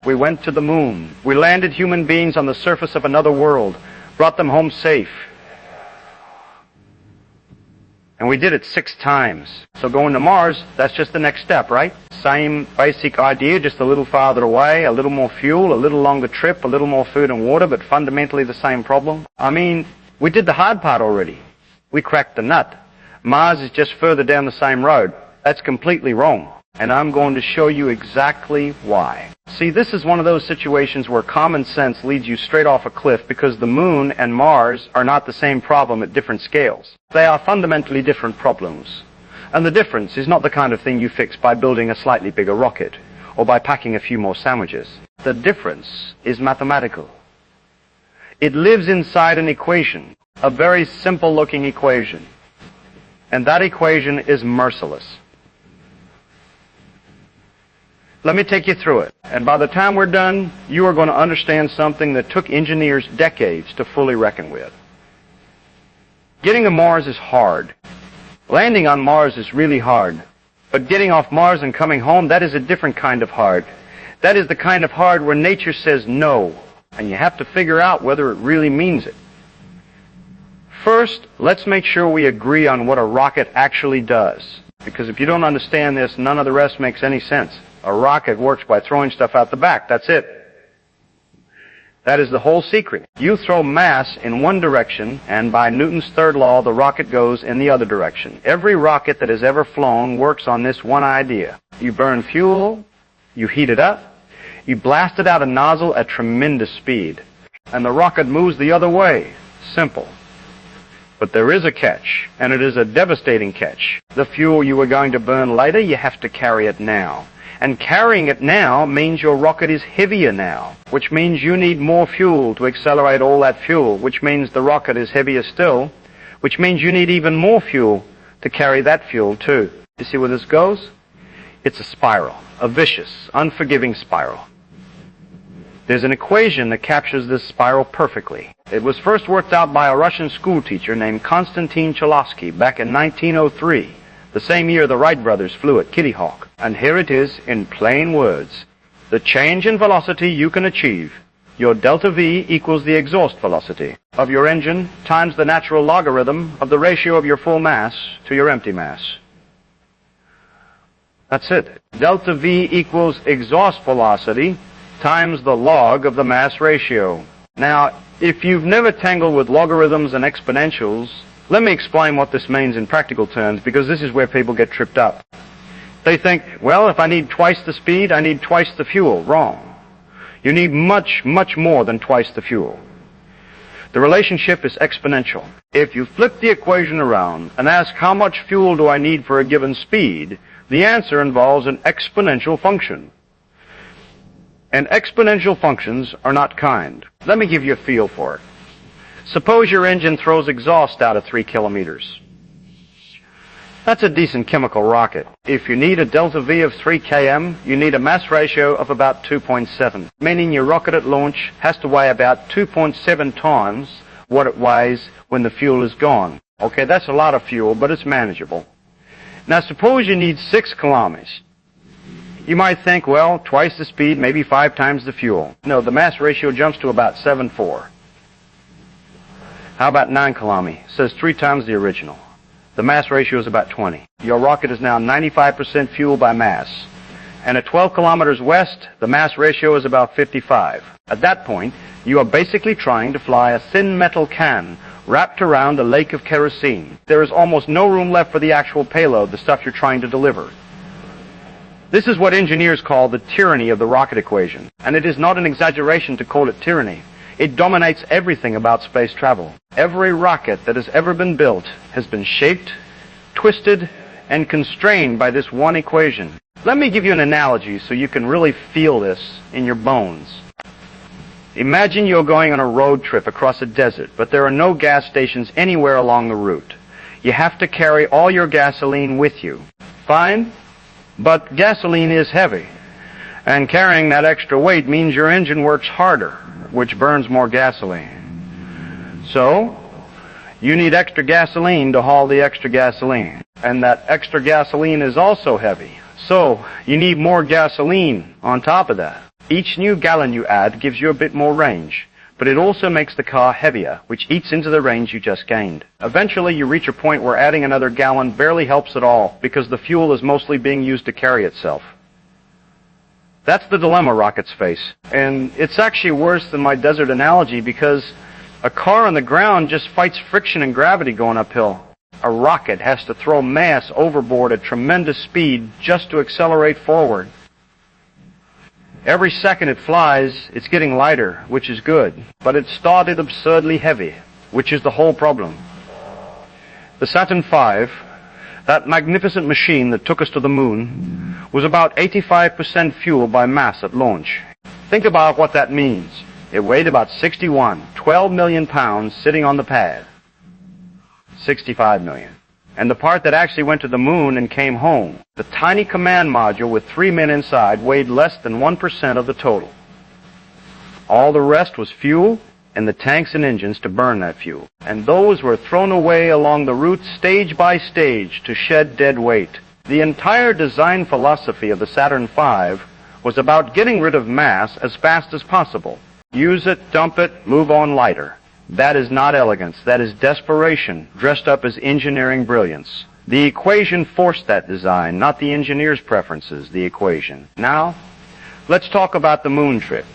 We went to the moon. We landed human beings on the surface of another world, brought them home safe. And we did it 6 times. So going to Mars, that's just the next step, right? Same basic idea, just a little farther away, a little more fuel, a little longer trip, a little more food and water, but fundamentally the same problem. I mean, we did the hard part already. We cracked the nut. Mars is just further down the same road. That's completely wrong. And I'm going to show you exactly why. See, this is one of those situations where common sense leads you straight off a cliff because the moon and Mars are not the same problem at different scales. They are fundamentally different problems. And the difference is not the kind of thing you fix by building a slightly bigger rocket or by packing a few more sandwiches. The difference is mathematical. It lives inside an equation, a very simple-looking equation. And that equation is merciless. Let me take you through it. And by the time we're done, you are going to understand something that took engineers decades to fully reckon with. Getting to Mars is hard. Landing on Mars is really hard. But getting off Mars and coming home, that is a different kind of hard. That is the kind of hard where nature says no, and you have to figure out whether it really means it. First, let's make sure we agree on what a rocket actually does. Because if you don't understand this, none of the rest makes any sense. A rocket works by throwing stuff out the back. That's it. That is the whole secret. You throw mass in one direction, and by Newton's third law, the rocket goes in the other direction. Every rocket that has ever flown works on this one idea. You burn fuel, you heat it up, you blast it out a nozzle at tremendous speed, and the rocket moves the other way. Simple. But there is a catch, and it is a devastating catch. The fuel you are going to burn later, you have to carry it now. And carrying it now means your rocket is heavier now, which means you need more fuel to accelerate all that fuel, which means the rocket is heavier still, which means you need even more fuel to carry that fuel too. You see where this goes? It's a spiral, a vicious, unforgiving spiral. There's an equation that captures this spiral perfectly. It was first worked out by a Russian schoolteacher named Konstantin Cholosky back in 1903. The same year the Wright brothers flew at Kitty Hawk. And here it is in plain words. The change in velocity you can achieve, your delta V equals the exhaust velocity of your engine times the natural logarithm of the ratio of your full mass to your empty mass. That's it. Delta V equals exhaust velocity times the log of the mass ratio. Now, if you've never tangled with logarithms and exponentials, let me explain what this means in practical terms, because this is where people get tripped up. They think, well, if I need twice the speed, I need twice the fuel. Wrong. You need much, much more than twice the fuel. The relationship is exponential. If you flip the equation around and ask how much fuel do I need for a given speed, the answer involves an exponential function. And exponential functions are not kind. Let me give you a feel for it. Suppose your engine throws exhaust out at 3 kilometers. That's a decent chemical rocket. If you need a delta V of 3 km, you need a mass ratio of about 2.7, meaning your rocket at launch has to weigh about 2.7 times what it weighs when the fuel is gone. Okay, that's a lot of fuel, but it's manageable. Now suppose you need 6 kilometers. You might think, well, twice the speed, maybe 5 times the fuel. No, the mass ratio jumps to about 7.4. How about 9 kilometers? It says 3 times the original. The mass ratio is about 20. Your rocket is now 95% fuel by mass. And at 12 kilometers west, the mass ratio is about 55. At that point, you are basically trying to fly a thin metal can wrapped around a lake of kerosene. There is almost no room left for the actual payload, the stuff you're trying to deliver. This is what engineers call the tyranny of the rocket equation. And it is not an exaggeration to call it tyranny. It dominates everything about space travel. Every rocket that has ever been built has been shaped, twisted, and constrained by this one equation. Let me give you an analogy so you can really feel this in your bones. Imagine you're going on a road trip across a desert, but there are no gas stations anywhere along the route. You have to carry all your gasoline with you. Fine, but gasoline is heavy. And carrying that extra weight means your engine works harder, which burns more gasoline. So, you need extra gasoline to haul the extra gasoline. And that extra gasoline is also heavy. So, you need more gasoline on top of that. Each new gallon you add gives you a bit more range, but it also makes the car heavier, which eats into the range you just gained. Eventually, you reach a point where adding another gallon barely helps at all because the fuel is mostly being used to carry itself. That's the dilemma rockets face. And it's actually worse than my desert analogy because a car on the ground just fights friction and gravity going uphill. A rocket has to throw mass overboard at tremendous speed just to accelerate forward. Every second it flies, it's getting lighter, which is good. But it started absurdly heavy, which is the whole problem. The Saturn V, that magnificent machine that took us to the moon, was about 85% fuel by mass at launch. Think about what that means. It weighed about 12 million pounds sitting on the pad. 65 million. And the part that actually went to the moon and came home, the tiny command module with 3 men inside, weighed less than 1% of the total. All the rest was fuel and the tanks and engines to burn that fuel. And those were thrown away along the route stage by stage to shed dead weight. The entire design philosophy of the Saturn V was about getting rid of mass as fast as possible. Use it, dump it, move on lighter. That is not elegance. That is desperation, dressed up as engineering brilliance. The equation forced that design, not the engineer's preferences, the equation. Now, let's talk about the moon trip.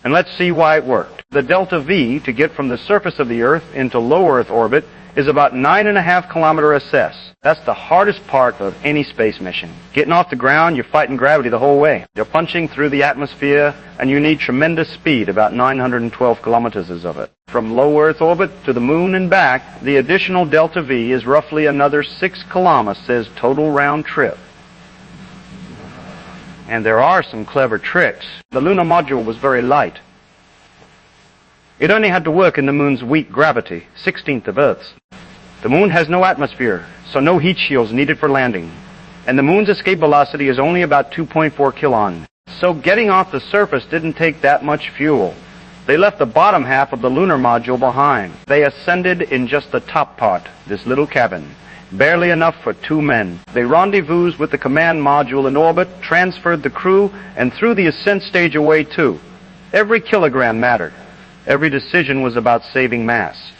And let's see why it worked. The delta V, to get from the surface of the Earth into low Earth orbit, is about 9.5 kilometer assess. That's the hardest part of any space mission. Getting off the ground, you're fighting gravity the whole way. You're punching through the atmosphere, and you need tremendous speed, about 912 kilometers of it. From low Earth orbit to the moon and back, the additional delta V is roughly another 6 kilometers total round trip. And there are some clever tricks. The lunar module was very light. It only had to work in the moon's weak gravity, 16th of Earth's. The moon has no atmosphere, so no heat shields needed for landing. And the moon's escape velocity is only about 2.4 kilon. So getting off the surface didn't take that much fuel. They left the bottom half of the lunar module behind. They ascended in just the top part, this little cabin. Barely enough for 2 men. They rendezvoused with the command module in orbit, transferred the crew, and threw the ascent stage away too. Every kilogram mattered. Every decision was about saving mass.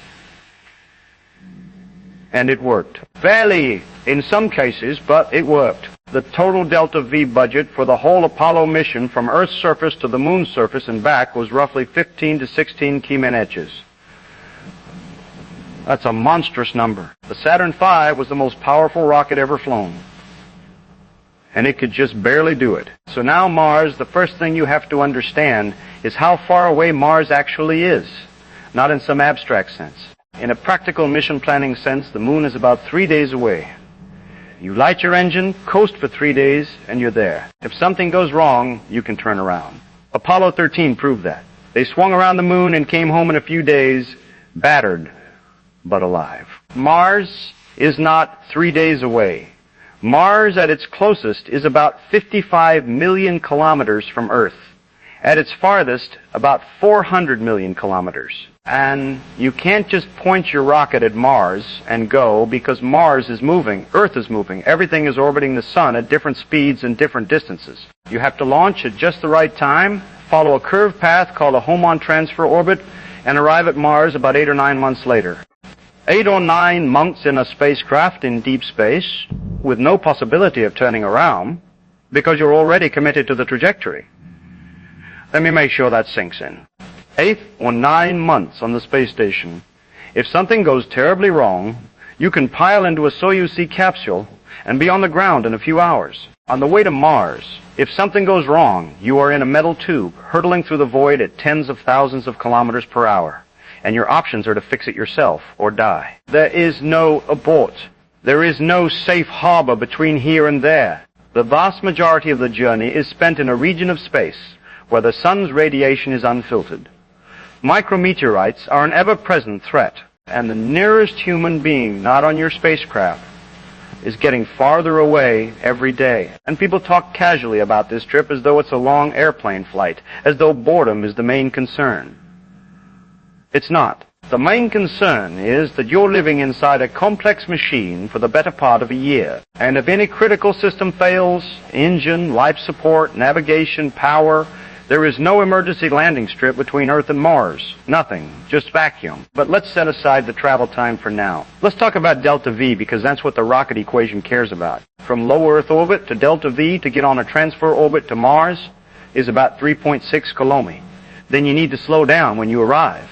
And it worked. Barely in some cases, but it worked. The total delta V budget for the whole Apollo mission from Earth's surface to the moon's surface and back was roughly 15 to 16 kilometers. That's a monstrous number. The Saturn V was the most powerful rocket ever flown. And it could just barely do it. So now Mars, the first thing you have to understand is how far away Mars actually is. Not in some abstract sense. In a practical mission planning sense, the moon is about 3 days away. You light your engine, coast for 3 days, and you're there. If something goes wrong, you can turn around. Apollo 13 proved that. They swung around the moon and came home in a few days, battered, but alive. Mars is not 3 days away. Mars at its closest is about 55 million kilometers from Earth. At its farthest, about 400 million kilometers. And you can't just point your rocket at Mars and go, because Mars is moving, Earth is moving. Everything is orbiting the sun at different speeds and different distances. You have to launch at just the right time, follow a curved path called a Hohmann transfer orbit, and arrive at Mars about 8 or 9 months later. 8 or 9 months in a spacecraft in deep space, with no possibility of turning around, because you're already committed to the trajectory. Let me make sure that sinks in. 8 or 9 months on the space station. If something goes terribly wrong, you can pile into a Soyuz C capsule and be on the ground in a few hours. On the way to Mars, if something goes wrong, you are in a metal tube, hurtling through the void at tens of thousands of kilometers per hour. And your options are to fix it yourself or die. There is no abort. There is no safe harbor between here and there. The vast majority of the journey is spent in a region of space where the sun's radiation is unfiltered. Micrometeorites are an ever-present threat, and the nearest human being not on your spacecraft is getting farther away every day. And people talk casually about this trip as though it's a long airplane flight, as though boredom is the main concern. It's not. The main concern is that you're living inside a complex machine for the better part of a year. And if any critical system fails, engine, life support, navigation, power, There is no emergency landing strip between Earth and Mars. Nothing. Just vacuum. But let's set aside the travel time for now. Let's talk about delta V, because that's what the rocket equation cares about. From low Earth orbit to delta V to get on a transfer orbit to Mars is about 3.6 kilometers. Then you need to slow down when you arrive.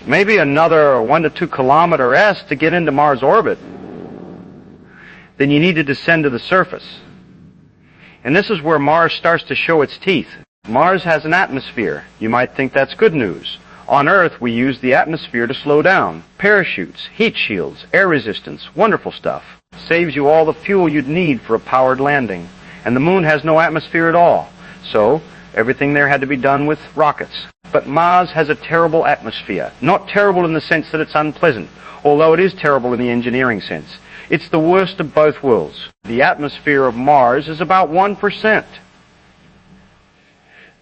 Maybe another 1 to 2 kilometer S to get into Mars orbit. Then you need to descend to the surface. And this is where Mars starts to show its teeth. Mars has an atmosphere. You might think that's good news. On Earth, we use the atmosphere to slow down. Parachutes, heat shields, air resistance, wonderful stuff. Saves you all the fuel you'd need for a powered landing. And the Moon has no atmosphere at all. So, everything there had to be done with rockets. But Mars has a terrible atmosphere. Not terrible in the sense that it's unpleasant, although it is terrible in the engineering sense. It's the worst of both worlds. The atmosphere of Mars is about 1%.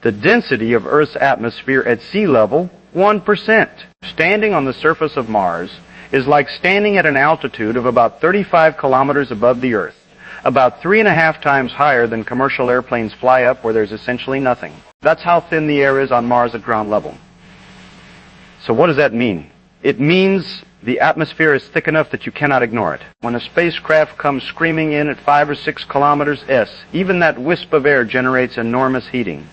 The density of Earth's atmosphere at sea level, 1%. Standing on the surface of Mars is like standing at an altitude of about 35 kilometers above the Earth, about 3.5 times higher than commercial airplanes fly up where there's essentially nothing. That's how thin the air is on Mars at ground level. So what does that mean? It means the atmosphere is thick enough that you cannot ignore it. When a spacecraft comes screaming in at 5 or 6 kilometers S, even that wisp of air generates enormous heating.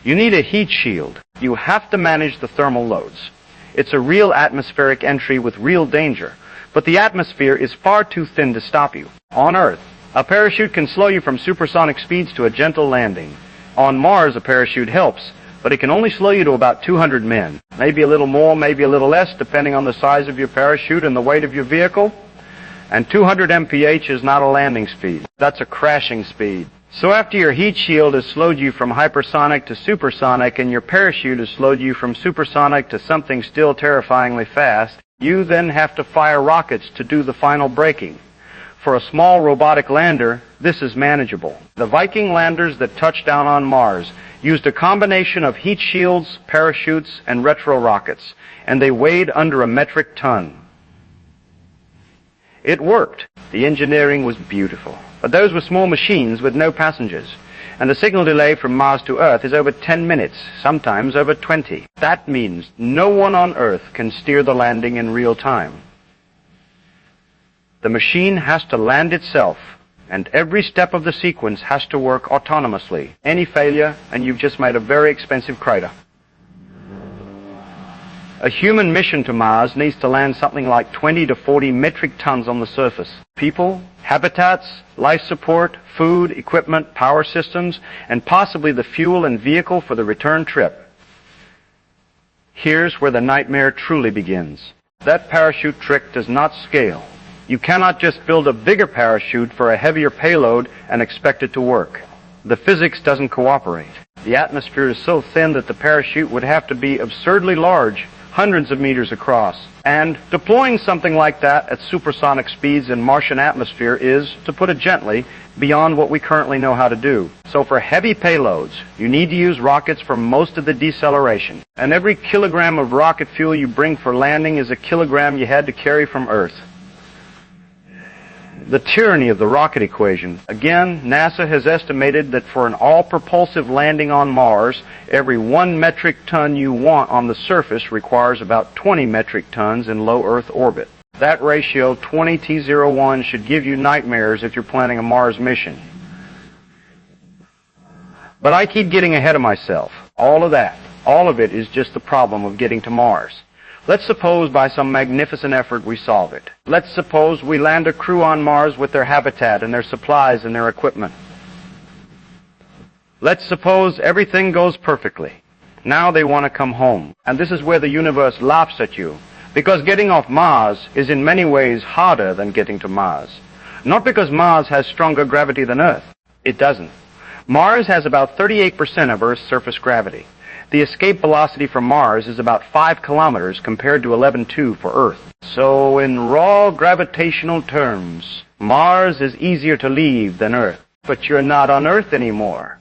You need a heat shield. You have to manage the thermal loads. It's a real atmospheric entry with real danger. But the atmosphere is far too thin to stop you. On Earth, a parachute can slow you from supersonic speeds to a gentle landing. On Mars, a parachute helps, but it can only slow you to about 200 men. Maybe a little more, maybe a little less, depending on the size of your parachute and the weight of your vehicle. And 200 mph is not a landing speed. That's a crashing speed. So after your heat shield has slowed you from hypersonic to supersonic and your parachute has slowed you from supersonic to something still terrifyingly fast, you then have to fire rockets to do the final braking. For a small robotic lander, this is manageable. The Viking landers that touched down on Mars used a combination of heat shields, parachutes, and retro rockets, and they weighed under a metric ton. It worked. The engineering was beautiful. But those were small machines with no passengers. And the signal delay from Mars to Earth is over 10 minutes, sometimes over 20. That means no one on Earth can steer the landing in real time. The machine has to land itself, and every step of the sequence has to work autonomously. Any failure, and you've just made a very expensive crater. A human mission to Mars needs to land something like 20 to 40 metric tons on the surface. People, habitats, life support, food, equipment, power systems, and possibly the fuel and vehicle for the return trip. Here's where the nightmare truly begins. That parachute trick does not scale. You cannot just build a bigger parachute for a heavier payload and expect it to work. The physics doesn't cooperate. The atmosphere is so thin that the parachute would have to be absurdly large, hundreds of meters across. And deploying something like that at supersonic speeds in Martian atmosphere is, to put it gently, beyond what we currently know how to do. So for heavy payloads, you need to use rockets for most of the deceleration. And every kilogram of rocket fuel you bring for landing is a kilogram you had to carry from Earth. The tyranny of the rocket equation. Again, NASA has estimated that for an all-propulsive landing on Mars, every 1 metric ton you want on the surface requires about 20 metric tons in low Earth orbit. That ratio, 20T01, should give you nightmares if you're planning a Mars mission. But I keep getting ahead of myself. All of it is just the problem of getting to Mars. Let's suppose by some magnificent effort we solve it. Let's suppose we land a crew on Mars with their habitat and their supplies and their equipment. Let's suppose everything goes perfectly. Now they want to come home. And this is where the universe laughs at you. Because getting off Mars is in many ways harder than getting to Mars. Not because Mars has stronger gravity than Earth. It doesn't. Mars has about 38% of Earth's surface gravity. The escape velocity from Mars is about 5 kilometers compared to 11.2 for Earth. So in raw gravitational terms, Mars is easier to leave than Earth. But you're not on Earth anymore.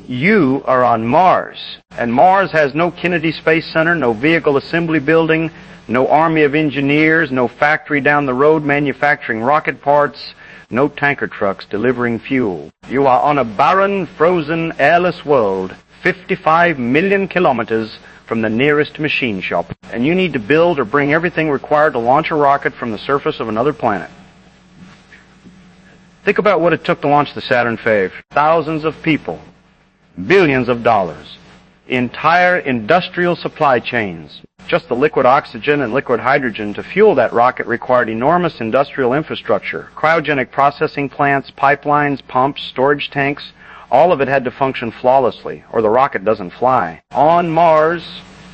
You are on Mars. And Mars has no Kennedy Space Center, no vehicle assembly building, no army of engineers, no factory down the road manufacturing rocket parts, no tanker trucks delivering fuel. You are on a barren, frozen, airless world, 55 million kilometers from the nearest machine shop, and you need to build or bring everything required to launch a rocket from the surface of another planet. Think about what it took to launch the Saturn V. Thousands of people, billions of dollars, entire industrial supply chains. Just the liquid oxygen and liquid hydrogen to fuel that rocket required enormous industrial infrastructure, cryogenic processing plants, pipelines, pumps, storage tanks. All of it had to function flawlessly, or the rocket doesn't fly. On Mars,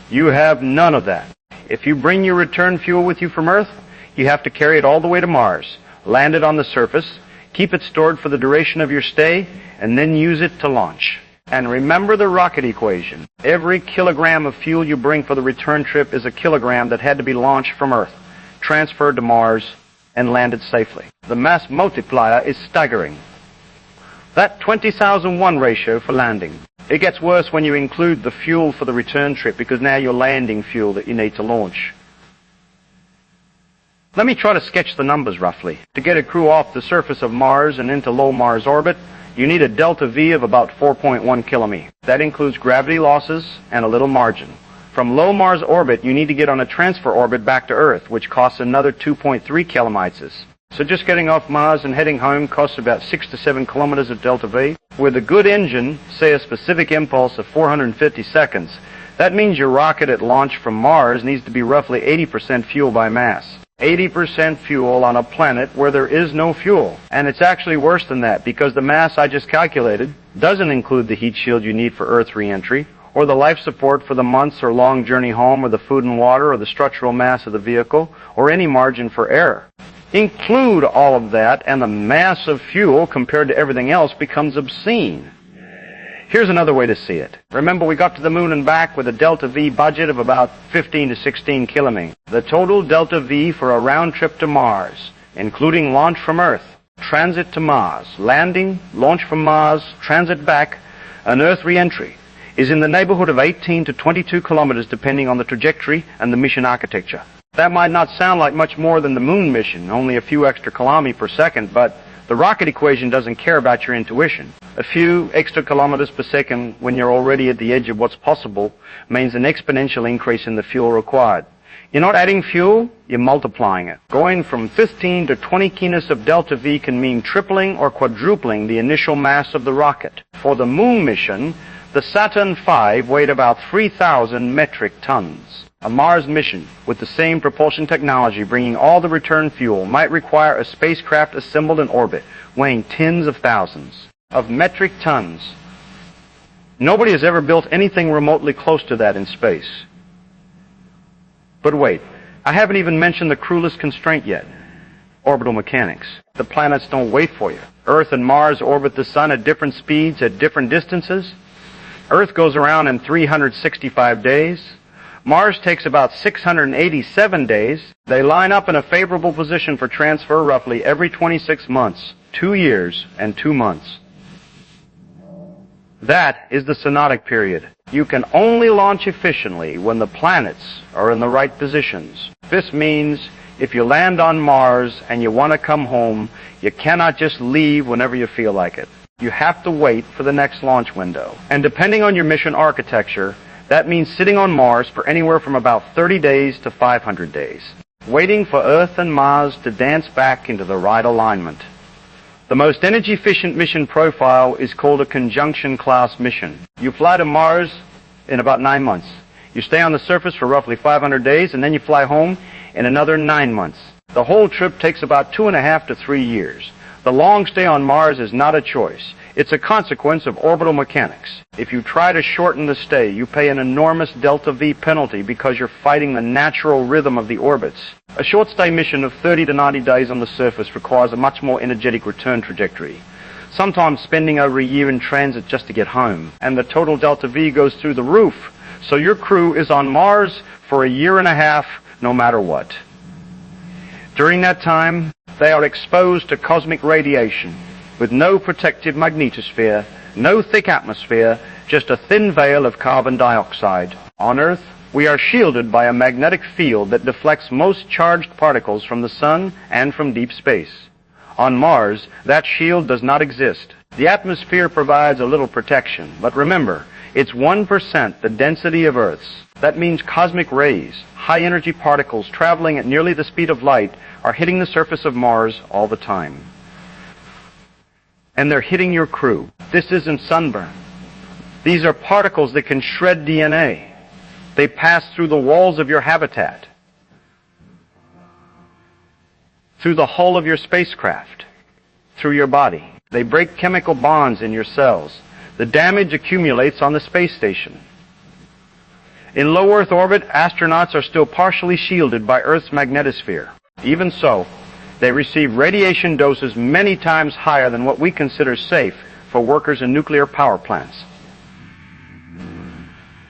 you have none of that. If you bring your return fuel with you from Earth, you have to carry it all the way to Mars, land it on the surface, keep it stored for the duration of your stay, and then use it to launch. And remember the rocket equation. Every kilogram of fuel you bring for the return trip is a kilogram that had to be launched from Earth, transferred to Mars, and landed safely. The mass multiplier is staggering. That 20,001 ratio for landing. It gets worse when you include the fuel for the return trip, because now you're landing fuel that you need to launch. Let me try to sketch the numbers roughly. To get a crew off the surface of Mars and into low Mars orbit, you need a delta V of about 4.1 km. That includes gravity losses and a little margin. From low Mars orbit, you need to get on a transfer orbit back to Earth, which costs another 2.3 kilometers. So just getting off Mars and heading home costs about 6 to 7 kilometers of delta V. With a good engine, say a specific impulse of 450 seconds, that means your rocket at launch from Mars needs to be roughly 80% fuel by mass. 80% fuel on a planet where there is no fuel. And it's actually worse than that, because the mass I just calculated doesn't include the heat shield you need for Earth re-entry, or the life support for the months or long journey home, or the food and water, or the structural mass of the vehicle, or any margin for error. Include all of that, and the mass of fuel compared to everything else becomes obscene. Here's another way to see it. Remember, we got to the moon and back with a delta V budget of about 15 to 16 kilometers. The total delta V for a round trip to Mars, including launch from Earth, transit to Mars, landing, launch from Mars, transit back, and Earth re-entry, is in the neighborhood of 18 to 22 kilometers depending on the trajectory and the mission architecture. That might not sound like much more than the moon mission, only a few extra kilometers per second, but the rocket equation doesn't care about your intuition. A few extra kilometers per second when you're already at the edge of what's possible means an exponential increase in the fuel required. You're not adding fuel, you're multiplying it. Going from 15 to 20 kilos of delta V can mean tripling or quadrupling the initial mass of the rocket. For the moon mission, the Saturn V weighed about 3,000 metric tons. A Mars mission with the same propulsion technology bringing all the return fuel might require a spacecraft assembled in orbit weighing tens of thousands of metric tons. Nobody has ever built anything remotely close to that in space. But wait, I haven't even mentioned the crewless constraint yet. Orbital mechanics. The planets don't wait for you. Earth and Mars orbit the Sun at different speeds at different distances. Earth goes around in 365 days. Mars takes about 687 days. They line up in a favorable position for transfer roughly every 26 months, 2 years and 2 months. That is the synodic period. You can only launch efficiently when the planets are in the right positions. This means if you land on Mars and you want to come home, you cannot just leave whenever you feel like it. You have to wait for the next launch window. And depending on your mission architecture, that means sitting on Mars for anywhere from about 30 days to 500 days, waiting for Earth and Mars to dance back into the right alignment. The most energy-efficient mission profile is called a conjunction-class mission. You fly to Mars in about 9 months. You stay on the surface for roughly 500 days, and then you fly home in another 9 months. The whole trip takes about 2.5 to 3 years. The long stay on Mars is not a choice. It's a consequence of orbital mechanics. If you try to shorten the stay, you pay an enormous delta V penalty because you're fighting the natural rhythm of the orbits. A short stay mission of 30 to 90 days on the surface requires a much more energetic return trajectory, sometimes spending over a year in transit just to get home. And the total delta V goes through the roof, so your crew is on Mars for a year and a half, no matter what. During that time, they are exposed to cosmic radiation, with no protective magnetosphere, no thick atmosphere, just a thin veil of carbon dioxide. On Earth, we are shielded by a magnetic field that deflects most charged particles from the Sun and from deep space. On Mars, that shield does not exist. The atmosphere provides a little protection, but remember, it's 1% the density of Earth's. That means cosmic rays, high-energy particles traveling at nearly the speed of light, are hitting the surface of Mars all the time. And they're hitting your crew. This isn't sunburn. These are particles that can shred DNA. They pass through the walls of your habitat, through the hull of your spacecraft, through your body. They break chemical bonds in your cells. The damage accumulates on the space station. In low Earth orbit, astronauts are still partially shielded by Earth's magnetosphere. Even so, they receive radiation doses many times higher than what we consider safe for workers in nuclear power plants.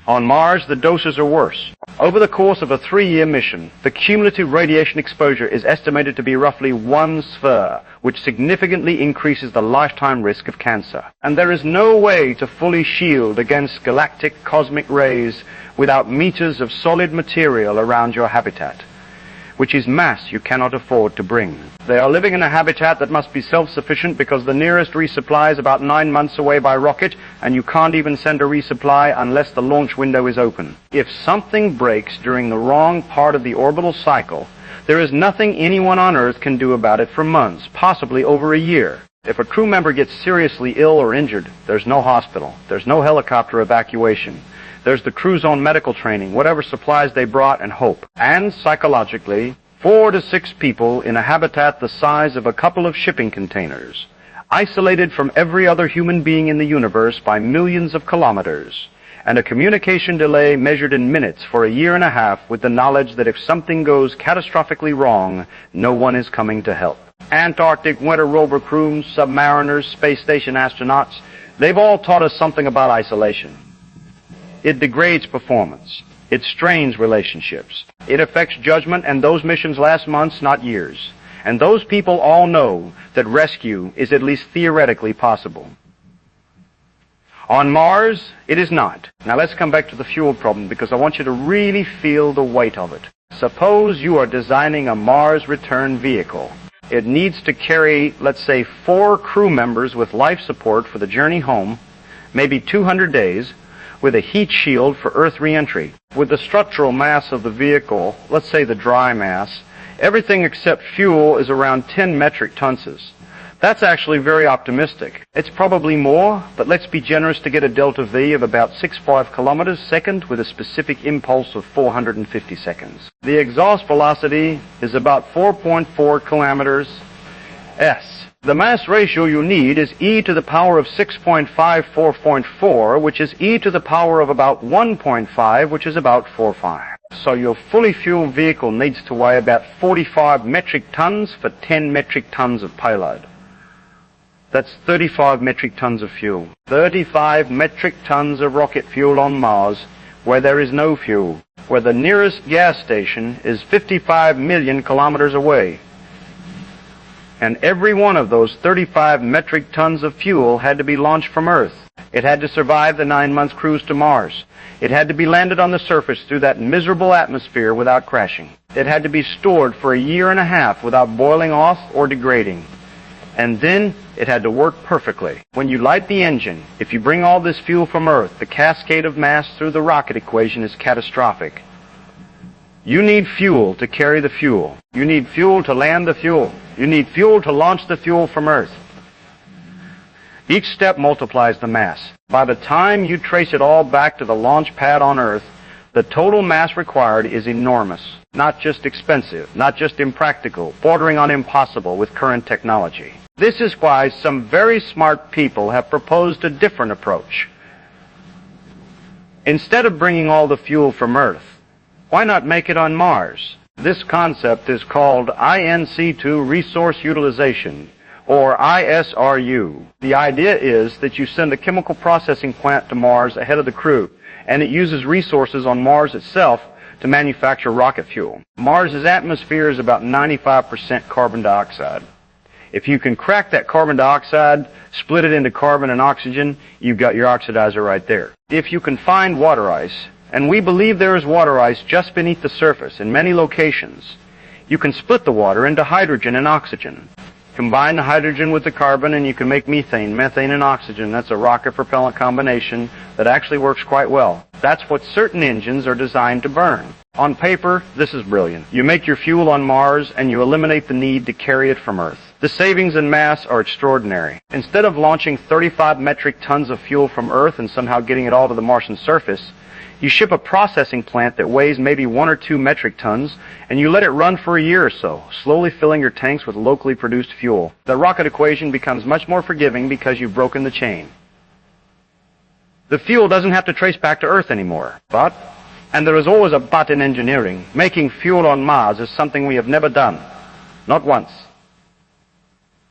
On Mars, the doses are worse. Over the course of a 3-year mission, the cumulative radiation exposure is estimated to be roughly 1 sphere, which significantly increases the lifetime risk of cancer. And there is no way to fully shield against galactic cosmic rays without meters of solid material around your habitat, which is mass you cannot afford to bring. They are living in a habitat that must be self-sufficient because the nearest resupply is about 9 months away by rocket, and you can't even send a resupply unless the launch window is open. If something breaks during the wrong part of the orbital cycle, there is nothing anyone on Earth can do about it for months, possibly over a year. If a crew member gets seriously ill or injured, there's no hospital, there's no helicopter evacuation. There's the crew's own medical training, whatever supplies they brought, and hope. And psychologically, 4 to 6 people in a habitat the size of a couple of shipping containers, isolated from every other human being in the universe by millions of kilometers, and a communication delay measured in minutes for a year and a half with the knowledge that if something goes catastrophically wrong, no one is coming to help. Antarctic winter rover crews, submariners, space station astronauts, they've all taught us something about isolation. It degrades performance. It strains relationships. It affects judgment, and those missions last months, not years. And those people all know that rescue is at least theoretically possible. On Mars, it is not. Now let's come back to the fuel problem, because I want you to really feel the weight of it. Suppose you are designing a Mars return vehicle. It needs to carry, let's say, 4 crew members with life support for the journey home, maybe 200 days, with a heat shield for Earth re-entry. With the structural mass of the vehicle, let's say the dry mass, everything except fuel is around 10 metric tons. That's actually very optimistic. It's probably more, but let's be generous to get a delta V of about 6.5 kilometers a second with a specific impulse of 450 seconds. The exhaust velocity is about 4.4 kilometers s. The mass ratio you need is e to the power of 6.54.4, which is e to the power of about 1.5, which is about 4.5. So your fully fueled vehicle needs to weigh about 45 metric tons for 10 metric tons of payload. That's 35 metric tons of fuel. 35 metric tons of rocket fuel on Mars, where there is no fuel, where the nearest gas station is 55 million kilometers away. And every one of those 35 metric tons of fuel had to be launched from Earth. It had to survive the 9-month cruise to Mars. It had to be landed on the surface through that miserable atmosphere without crashing. It had to be stored for a year and a half without boiling off or degrading. And then it had to work perfectly. When you light the engine, if you bring all this fuel from Earth, the cascade of mass through the rocket equation is catastrophic. You need fuel to carry the fuel. You need fuel to land the fuel. You need fuel to launch the fuel from Earth. Each step multiplies the mass. By the time you trace it all back to the launch pad on Earth, the total mass required is enormous. Not just expensive, not just impractical, bordering on impossible with current technology. This is why some very smart people have proposed a different approach. Instead of bringing all the fuel from Earth, why not make it on Mars? This concept is called in-situ resource utilization, or ISRU. The idea is that you send a chemical processing plant to Mars ahead of the crew, and it uses resources on Mars itself to manufacture rocket fuel. Mars's atmosphere is about 95% carbon dioxide. If you can crack that carbon dioxide, split it into carbon and oxygen, you've got your oxidizer right there. If you can find water ice, and we believe there is water ice just beneath the surface in many locations, you can split the water into hydrogen and oxygen. Combine the hydrogen with the carbon and you can make methane. Methane and oxygen. That's a rocket propellant combination that actually works quite well. That's what certain engines are designed to burn. On paper, this is brilliant. You make your fuel on Mars and you eliminate the need to carry it from Earth. The savings in mass are extraordinary. Instead of launching 35 metric tons of fuel from Earth and somehow getting it all to the Martian surface, you ship a processing plant that weighs maybe 1 or 2 metric tons, and you let it run for a year or so, slowly filling your tanks with locally produced fuel. The rocket equation becomes much more forgiving because you've broken the chain. The fuel doesn't have to trace back to Earth anymore. But, and there is always a but in engineering, making fuel on Mars is something we have never done. Not once.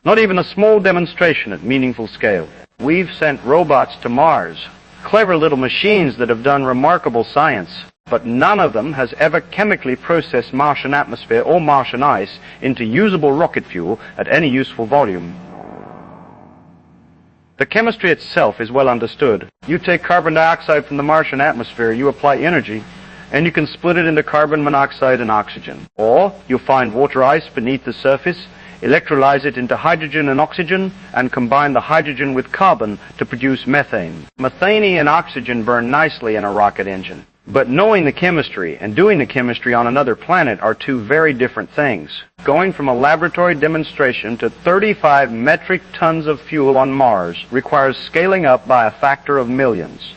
Not even a small demonstration at meaningful scale. We've sent robots to Mars. Clever little machines that have done remarkable science, but none of them has ever chemically processed Martian atmosphere or Martian ice into usable rocket fuel at any useful volume. The chemistry itself is well understood. You take carbon dioxide from the Martian atmosphere, you apply energy, and you can split it into carbon monoxide and oxygen. Or you find water ice beneath the surface, electrolyze it into hydrogen and oxygen, and combine the hydrogen with carbon to produce methane. Methane and oxygen burn nicely in a rocket engine. But knowing the chemistry and doing the chemistry on another planet are two very different things. Going from a laboratory demonstration to 35 metric tons of fuel on Mars requires scaling up by a factor of millions.